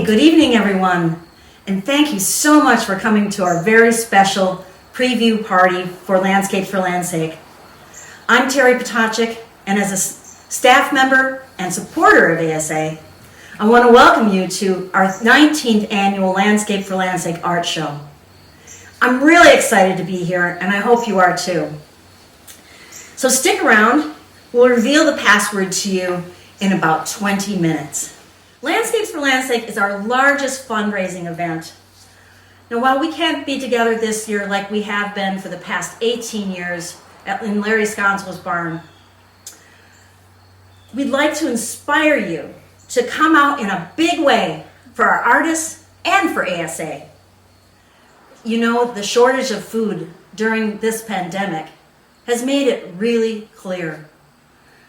good evening everyone, and thank you so much for coming to our very special preview party for Landscape for Landsake. I'm Terry Potachik, and as a staff member and supporter of ASA, I want to welcome you to our 19th annual Landscape for Landsake art show. I'm really excited to be here, and I hope you are too. So stick around, we'll reveal the password to you in about 20 minutes. Landscapes for Landsake is our largest fundraising event. Now, while we can't be together this year like we have been for the past 18 years in Larry Sconsol's barn, we'd like to inspire you to come out in a big way for our artists and for ASA. You know, the shortage of food during this pandemic has made it really clear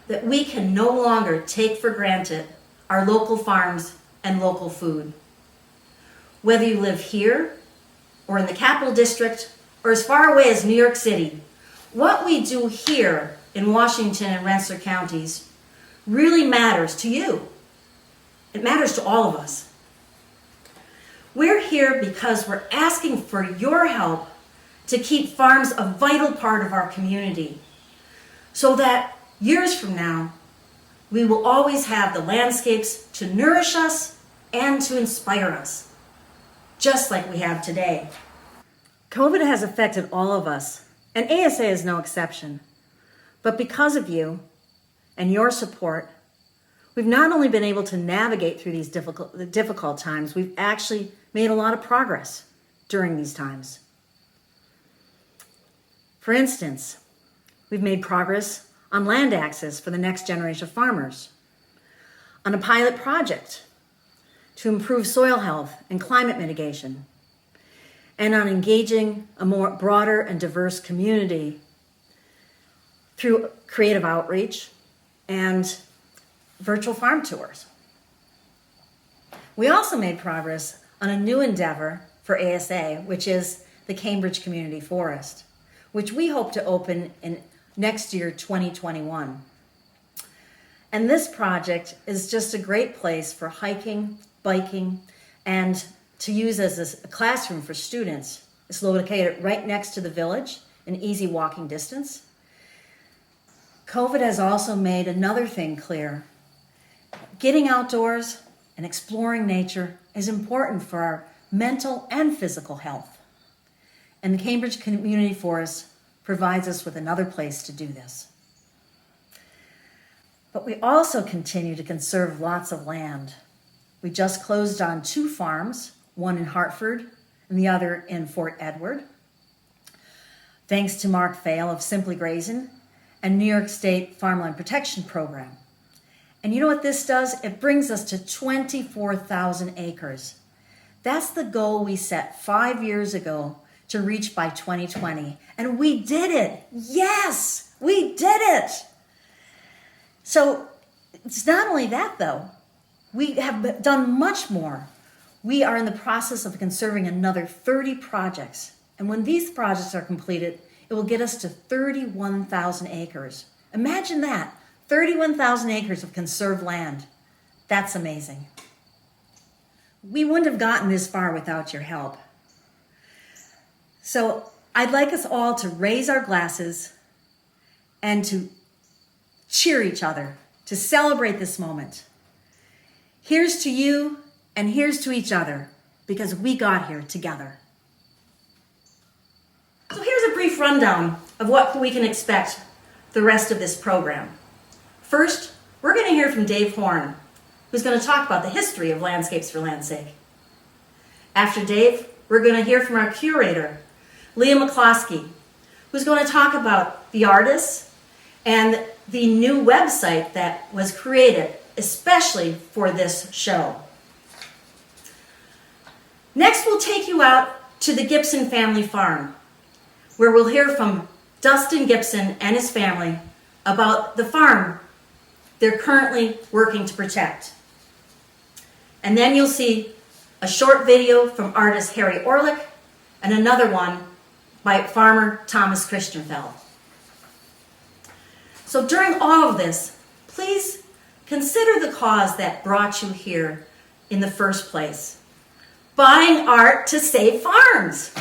that we can no longer take for granted our local farms and local food. Whether you live here or in the Capital District or as far away as New York City, what we do here in Washington and Rensselaer counties really matters to you. It matters to all of us. We're here because we're asking for your help to keep farms a vital part of our community so that years from now, we will always have the landscapes to nourish us and to inspire us, just like we have today. COVID has affected all of us, and ASA is no exception. But because of you and your support, we've not only been able to navigate through these difficult times, we've actually made a lot of progress during these times. For instance, we've made progress on land access for the next generation of farmers, on a pilot project to improve soil health and climate mitigation, and on engaging a more broader and diverse community through creative outreach and virtual farm tours. We also made progress on a new endeavor for ASA, which is the Cambridge Community Forest, which we hope to open in next year, 2021. And this project is just a great place for hiking, biking, and to use as a classroom for students. It's located right next to the village, an easy walking distance. COVID has also made another thing clear. Getting outdoors and exploring nature is important for our mental and physical health. And the Cambridge Community Forest provides us with another place to do this. But we also continue to conserve lots of land. We just closed on 2 farms, one in Hartford and the other in Fort Edward, thanks to Mark Fail of Simply Grazing and New York State Farmland Protection Program. And you know what this does? It brings us to 24,000 acres. That's the goal we set 5 years ago to reach by 2020. And we did it. Yes, we did it. So it's not only that though, we have done much more. We are in the process of conserving another 30 projects. And when these projects are completed, it will get us to 31,000 acres. Imagine that, 31,000 acres of conserved land. That's amazing. We wouldn't have gotten this far without your help. So I'd like us all to raise our glasses and to cheer each other, to celebrate this moment. Here's to you and here's to each other, because we got here together. So here's a brief rundown of what we can expect the rest of this program. First, we're going to hear from Dave Horn, who's going to talk about the history of Landscapes for Landsake. After Dave, we're going to hear from our curator, Leah McCloskey, who's going to talk about the artists and the new website that was created especially for this show. Next, we'll take you out to the Gibson family farm, where we'll hear from Dustin Gibson and his family about the farm they're currently working to protect. And then you'll see a short video from artist Harry Orlick and another one by farmer Thomas Christianfeld. So during all of this, please consider the cause that brought you here in the first place? Buying art to save farms.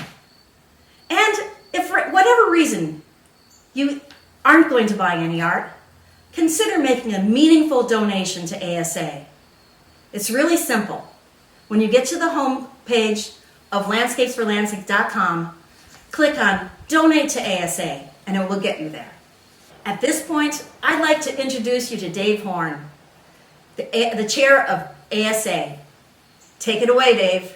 And if for whatever reason you aren't going to buy any art, consider making a meaningful donation to ASA. It's really simple. When you get to the home page of landscapesforlandsake.com, click on Donate to ASA, and it will get you there. At this point, I'd like to introduce you to Dave Horn, the chair of ASA. Take it away, Dave.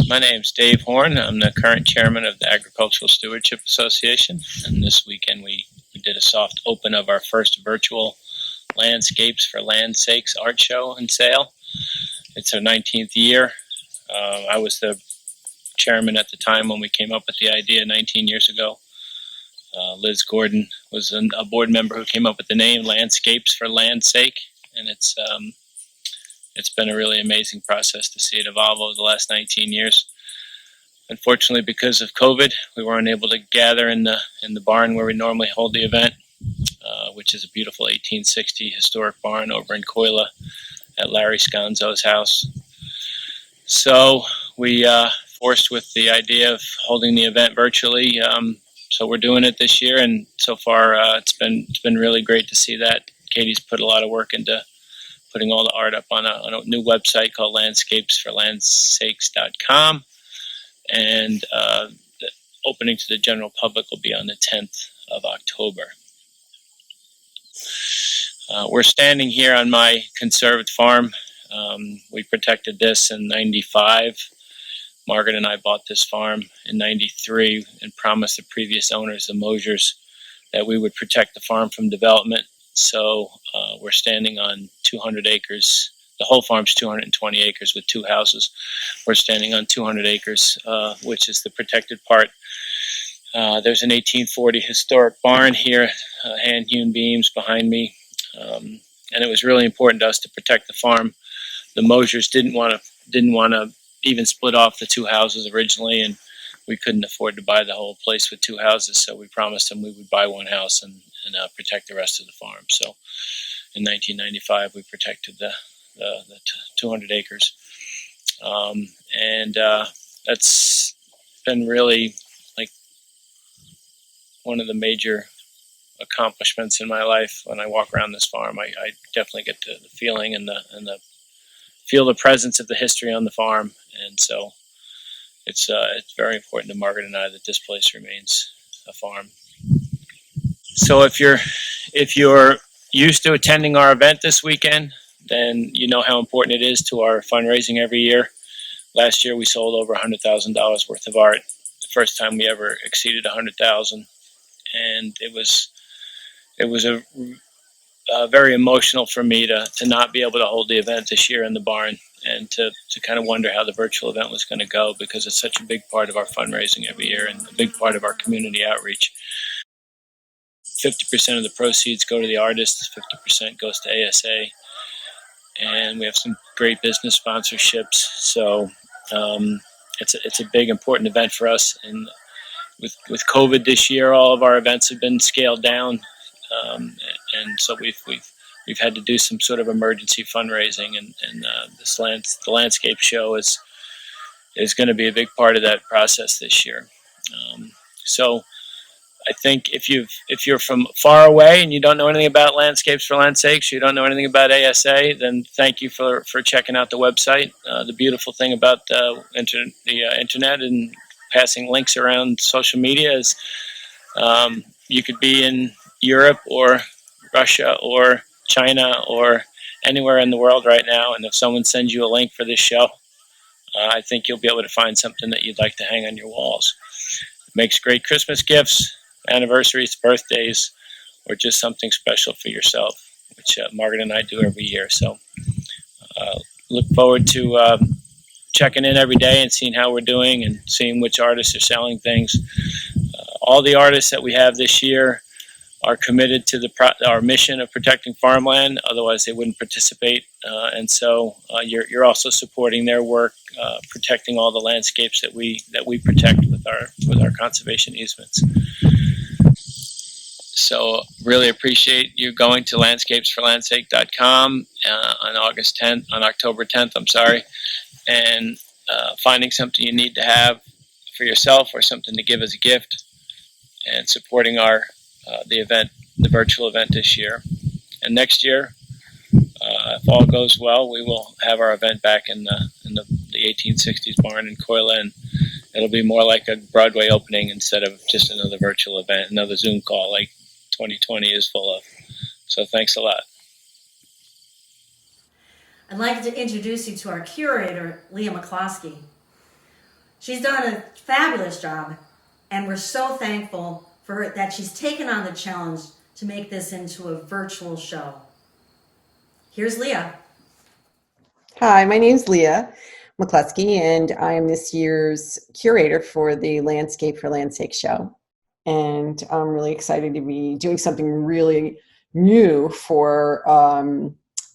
My name's Dave Horn. I'm the current chairman of the Agricultural Stewardship Association, and this weekend we did a soft open of our first virtual Landscapes for Landsake's art show and sale. It's our 19th year. I was the chairman at the time when we came up with the idea 19 years ago. Liz Gordon was a board member who came up with the name Landscapes for Landsake, and it's been a really amazing process to see it evolve over the last 19 years. Unfortunately, because of COVID, we weren't able to gather in the barn where we normally hold the event, which is a beautiful 1860 historic barn over in Coila at Larry Sconzo's house. So we forced with the idea of holding the event virtually. So we're doing it this year, and so far it's been really great to see that. Katie's put a lot of work into putting all the art up on a new website called landscapesforlandsakes.com, and the opening to the general public will be on the 10th of October. We're standing here on my conserved farm. We protected this in '95. Margaret and I bought this farm in '93 and promised the previous owners, the Mosiers, that we would protect the farm from development. So we're standing on 200 acres. The whole farm's 220 acres with 2 houses. We're standing on 200 acres, which is the protected part. There's an 1840 historic barn here, hand-hewn beams behind me, and it was really important to us to protect the farm. The Mosiers didn't want to even split off the 2 houses originally, and we couldn't afford to buy the whole place with 2 houses, so we promised them we would buy 1 house and protect the rest of the farm. So in 1995, we protected the 200 acres, and that's been really like one of the major accomplishments in my life. When I walk around this farm, I definitely get the feeling and feel the presence of the history on the farm, and so it's very important to Margaret and I that this place remains a farm. So if you're used to attending our event this weekend, then you know how important it is to our fundraising every year. Last year we sold over $100,000 worth of art, the first time we ever exceeded 100,000, and it was very emotional for me to not be able to hold the event this year in the barn, and to kind of wonder how the virtual event was going to go, because it's such a big part of our fundraising every year and a big part of our community outreach. 50% of the proceeds go to the artists, 50% goes to ASA, and we have some great business sponsorships. So it's a big, important event for us. And with COVID this year, all of our events have been scaled down, and so we've had to do some sort of emergency fundraising, and the landscape show is going to be a big part of that process this year. So I think if you're from far away and you don't know anything about Landscapes for Landsakes, you don't know anything about ASA, then thank you for checking out the website. The beautiful thing about the internet and passing links around social media is you could be in Europe or Russia or China or anywhere in the world right now, and if someone sends you a link for this show, I think you'll be able to find something that you'd like to hang on your walls. It makes great Christmas gifts, anniversaries, birthdays, or just something special for yourself, which Margaret and I do every year. So look forward to checking in every day and seeing how we're doing and seeing which artists are selling things. All the artists that we have this year are committed to our mission of protecting farmland, otherwise they wouldn't participate. And so you're also supporting their work, protecting all the landscapes that we protect with our conservation easements. So really appreciate you going to landscapesforlandsake.com on October 10th, I'm sorry, and finding something you need to have for yourself or something to give as a gift, and supporting the virtual event this year. And next year, if all goes well, we will have our event back in the 1860s barn in Coila, and it'll be more like a Broadway opening instead of just another virtual event, another Zoom call like 2020 is full of. So thanks a lot. I'd like to introduce you to our curator, Leah McCloskey. She's done a fabulous job, and we're so thankful for her that she's taken on the challenge to make this into a virtual show. Here's Leah. Hi, my name's Leah McCluskey, and I'm this year's curator for the Landscape for Landsake show. And I'm really excited to be doing something really new for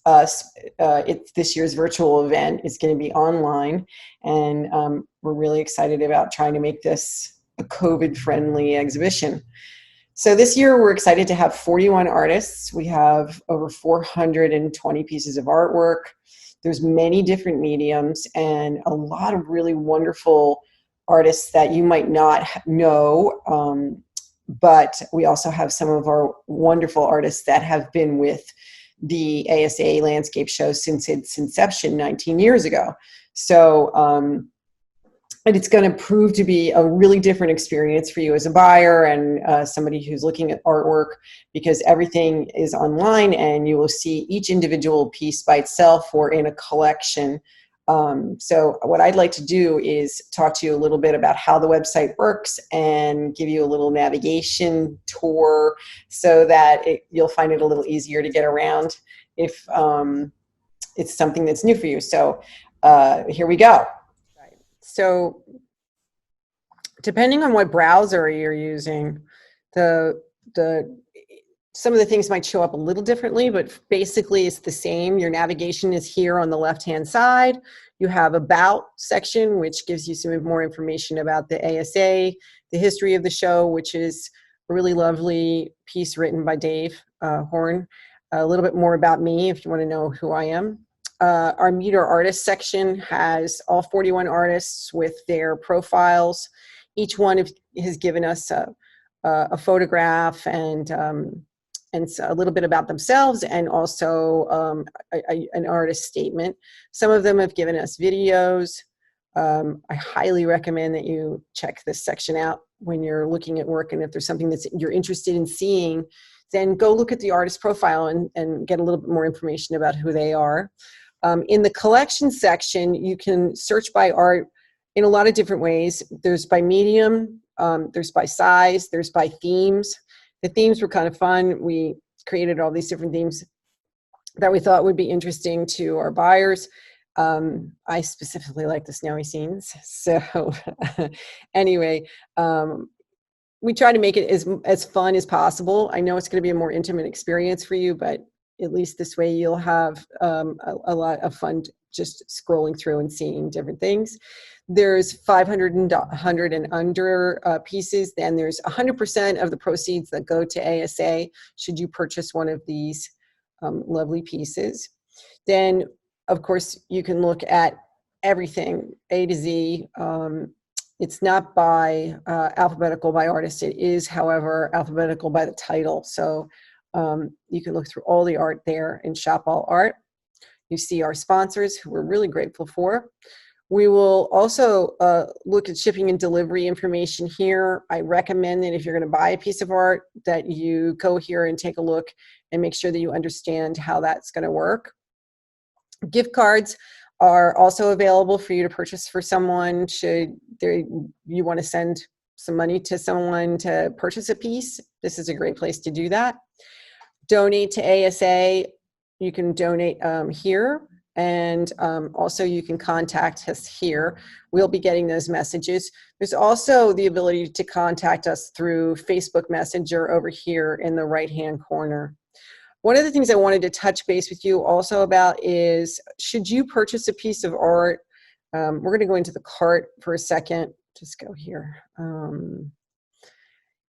us. It's this year's virtual event. It's going to be online, and we're really excited about trying to make this a COVID-friendly exhibition. So this year we're excited to have 41 artists. We have over 420 pieces of artwork. There's many different mediums and a lot of really wonderful artists that you might not know, but we also have some of our wonderful artists that have been with the ASA Landscape Show since its inception 19 years ago. So, and it's going to prove to be a really different experience for you as a buyer and somebody who's looking at artwork, because everything is online and you will see each individual piece by itself or in a collection. So what I'd like to do is talk to you a little bit about how the website works and give you a little navigation tour so that you'll find it a little easier to get around if it's something that's new for you. So here we go. So depending on what browser you're using, some of the things might show up a little differently, but basically it's the same. Your navigation is here on the left-hand side. You have About section, which gives you some more information about the ASA, the history of the show, which is a really lovely piece written by Dave Horn. A little bit more about me if you want to know who I am. Our Meet Our Artists section has all 41 artists with their profiles. Each one has given us a photograph and a little bit about themselves, and also an artist statement. Some of them have given us videos. I highly recommend that you check this section out when you're looking at work, and if there's something that you're interested in seeing, then go look at the artist profile and get a little bit more information about who they are. In the collection section, you can search by art in a lot of different ways. There's by medium, there's by size, there's by themes. The themes were kind of fun. We created all these different themes that we thought would be interesting to our buyers. I specifically like the snowy scenes. So anyway, we try to make it as fun as possible. I know it's going to be a more intimate experience for you, but at least this way you'll have a lot of fun just scrolling through and seeing different things. There's 500 and 100 and under pieces. Then there's 100% of the proceeds that go to ASA should you purchase one of these lovely pieces. Then, of course, you can look at everything, A to Z. It's not by alphabetical by artist. It is, however, alphabetical by the title. So you can look through all the art there and shop all art. You see our sponsors, who we're really grateful for. We will also look at shipping and delivery information here. I recommend that if you're going to buy a piece of art, that you go here and take a look and make sure that you understand how that's going to work. Gift cards are also available for you to purchase for someone should you want to send some money to someone to purchase a piece. This is a great place to do that. Donate to ASA. You can donate here, and also you can contact us here. We'll be getting those messages. There's also the ability to contact us through Facebook Messenger over here in the right-hand corner. One of the things I wanted to touch base with you also about is, should you purchase a piece of art, we're going to go into the cart for a second. Just go here.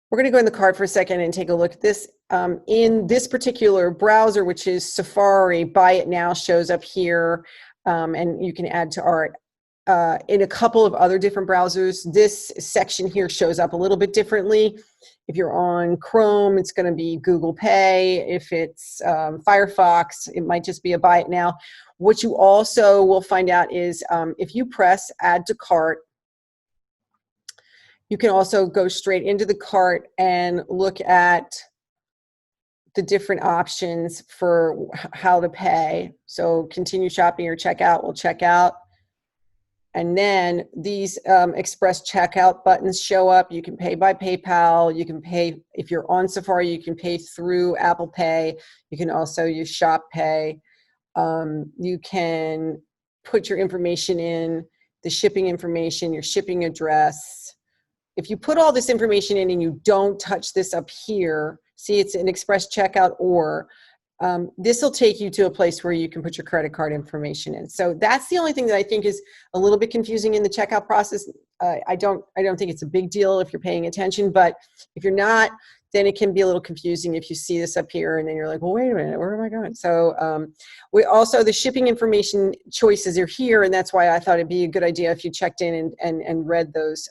We're going to go in the card for a second and take a look at this. In this particular browser, which is Safari, Buy It Now shows up here, and you can add to art. In a couple of other different browsers, this section here shows up a little bit differently. If you're on Chrome, it's going to be Google Pay. If it's Firefox, it might just be a Buy It Now. What you also will find out is if you press Add to Cart, you can also go straight into the cart and look at the different options for how to pay. So continue shopping or checkout will check out. And then these express checkout buttons show up. You can pay by PayPal. You can pay, if you're on Safari, you can pay through Apple Pay. You can also use Shop Pay. You can put your information in, the shipping information, your shipping address. If you put all this information in and you don't touch this up here, see it's an express checkout or, this will take you to a place where you can put your credit card information in. So that's the only thing that I think is a little bit confusing in the checkout process. I don't think it's a big deal if you're paying attention, but if you're not, then it can be a little confusing if you see this up here and then you're like, well, wait a minute, where am I going? So we also, the shipping information choices are here, and that's why I thought it'd be a good idea if you checked in and read those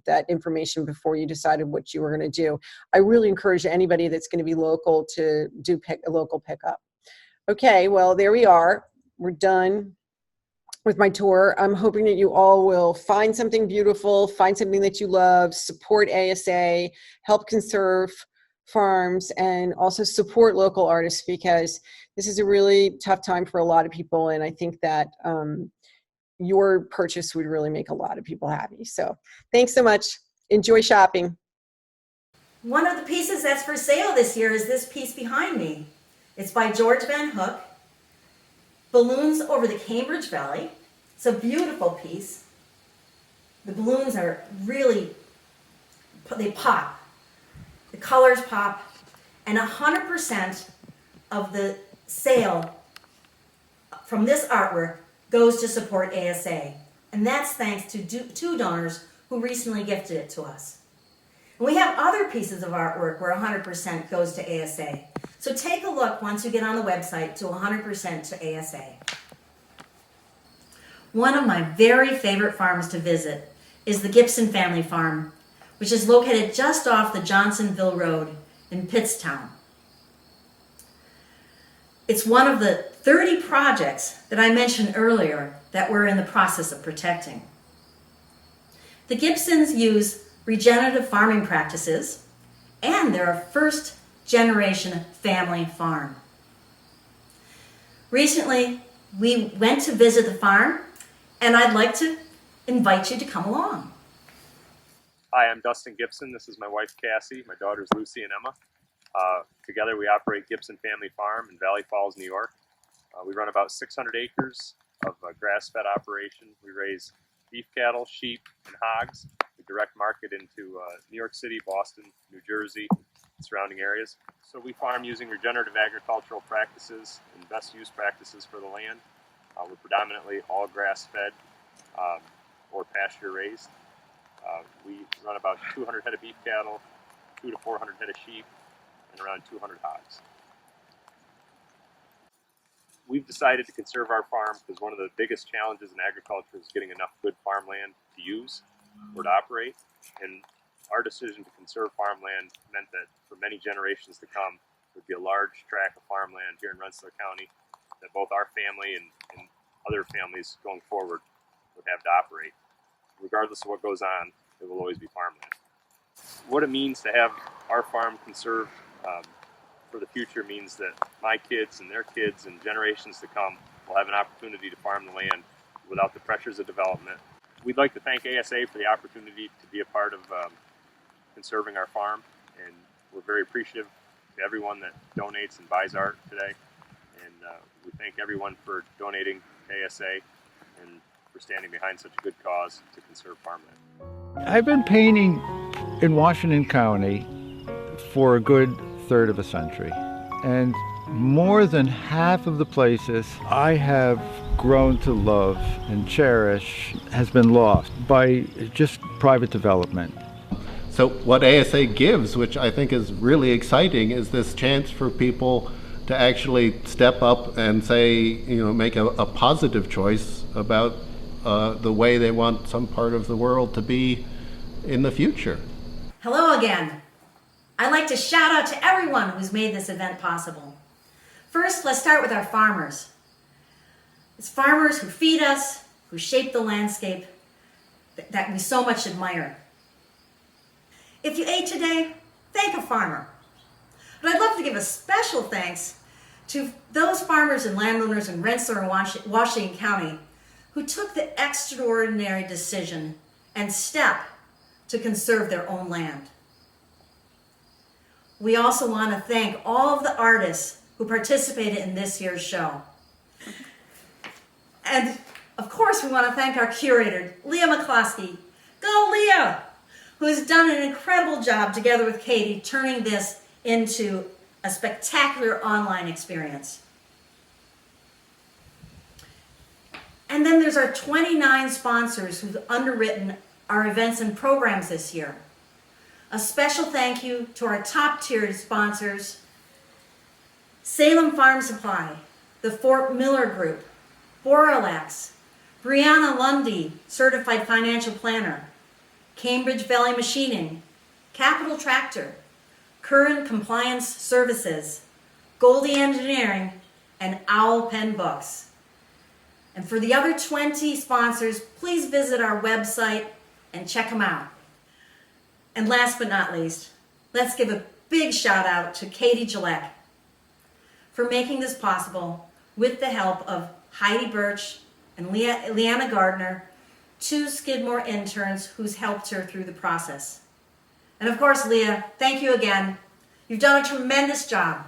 that information before you decided what you were going to do. I really encourage anybody that's going to be local to do a local pickup. Okay, well, there we are. We're done with my tour. I'm hoping that you all will find something beautiful, find something that you love, support ASA, help conserve farms, and also support local artists, because this is a really tough time for a lot of people, and I think that your purchase would really make a lot of people happy. So thanks so much. Enjoy shopping. One of the pieces that's for sale this year is this piece behind me. It's by George Van Hook, Balloons Over the Cambridge Valley. It's a beautiful piece. The balloons are really, they pop. The colors pop, and 100% of the sale from this artwork goes to support ASA. And that's thanks to two donors who recently gifted it to us. And we have other pieces of artwork where 100% goes to ASA. So take a look once you get on the website to 100% to ASA. One of my very favorite farms to visit is the Gibson family farm, which is located just off the Johnsonville Road in Pittstown. It's one of the 30 projects that I mentioned earlier that we're in the process of protecting. The Gibsons use regenerative farming practices, and they're a first-generation family farm. Recently, we went to visit the farm, and I'd like to invite you to come along. Hi, I'm Dustin Gibson. This is my wife, Cassie. My daughters, Lucy and Emma. Together, we operate Gibson Family Farm in Valley Falls, New York. We run about 600 acres of grass-fed operation. We raise beef cattle, sheep, and hogs. We direct market into New York City, Boston, New Jersey, and surrounding areas. So we farm using regenerative agricultural practices and best use practices for the land. We're predominantly all grass-fed or pasture-raised. We run about 200 head of beef cattle, 200 to 400 head of sheep, and around 200 hogs. We've decided to conserve our farm because one of the biggest challenges in agriculture is getting enough good farmland to use or to operate. And our decision to conserve farmland meant that for many generations to come, there'd be a large tract of farmland here in Rensselaer County that both our family and other families going forward would have to operate. Regardless of what goes on, it will always be farmland. What it means to have our farm conserved for the future means that my kids and their kids and generations to come will have an opportunity to farm the land without the pressures of development. We'd like to thank ASA for the opportunity to be a part of conserving our farm, and we're very appreciative to everyone that donates and buys art today. And we thank everyone for donating to ASA and for standing behind such a good cause to conserve farmland. I've been painting in Washington County for a good third of a century, and more than half of the places I have grown to love and cherish has been lost by just private development. So what ASA gives, which I think is really exciting, is this chance for people to actually step up and say, make a positive choice about the way they want some part of the world to be in the future. Hello again. I'd like to shout out to everyone who's made this event possible. First, let's start with our farmers. It's farmers who feed us, who shape the landscape that we so much admire. If you ate today, thank a farmer. But I'd love to give a special thanks to those farmers and landowners in Rensselaer and Washington County who took the extraordinary decision and step to conserve their own land. We also want to thank all of the artists who participated in this year's show. And of course, we want to thank our curator, Leah McCloskey. Go, Leah! Who has done an incredible job together with Katie, turning this into a spectacular online experience. And then there's our 29 sponsors who've underwritten our events and programs this year. A special thank you to our top-tiered sponsors, Salem Farm Supply, the Fort Miller Group, Boralax, Brianna Lundy, Certified Financial Planner, Cambridge Valley Machining, Capital Tractor, Current Compliance Services, Goldie Engineering, and Owl Pen Books. And for the other 20 sponsors, please visit our website and check them out. And last but not least, let's give a big shout out to Katie Gillette for making this possible with the help of Heidi Birch and Leanna Gardner, 2 Skidmore interns who's helped her through the process. And of course, Leah, thank you again. You've done a tremendous job.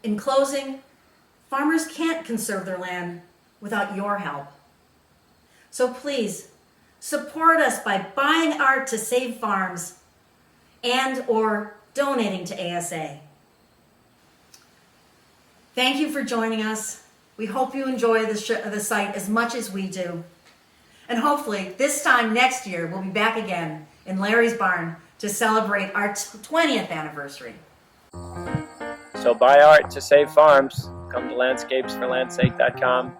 In closing, farmers can't conserve their land without your help. So please, support us by buying art to save farms and/or donating to ASA. Thank you for joining us. We hope you enjoy the site as much as we do. And hopefully, this time next year, we'll be back again in Larry's barn to celebrate our 20th anniversary. So buy art to save farms. Come to landscapesforlandsake.com.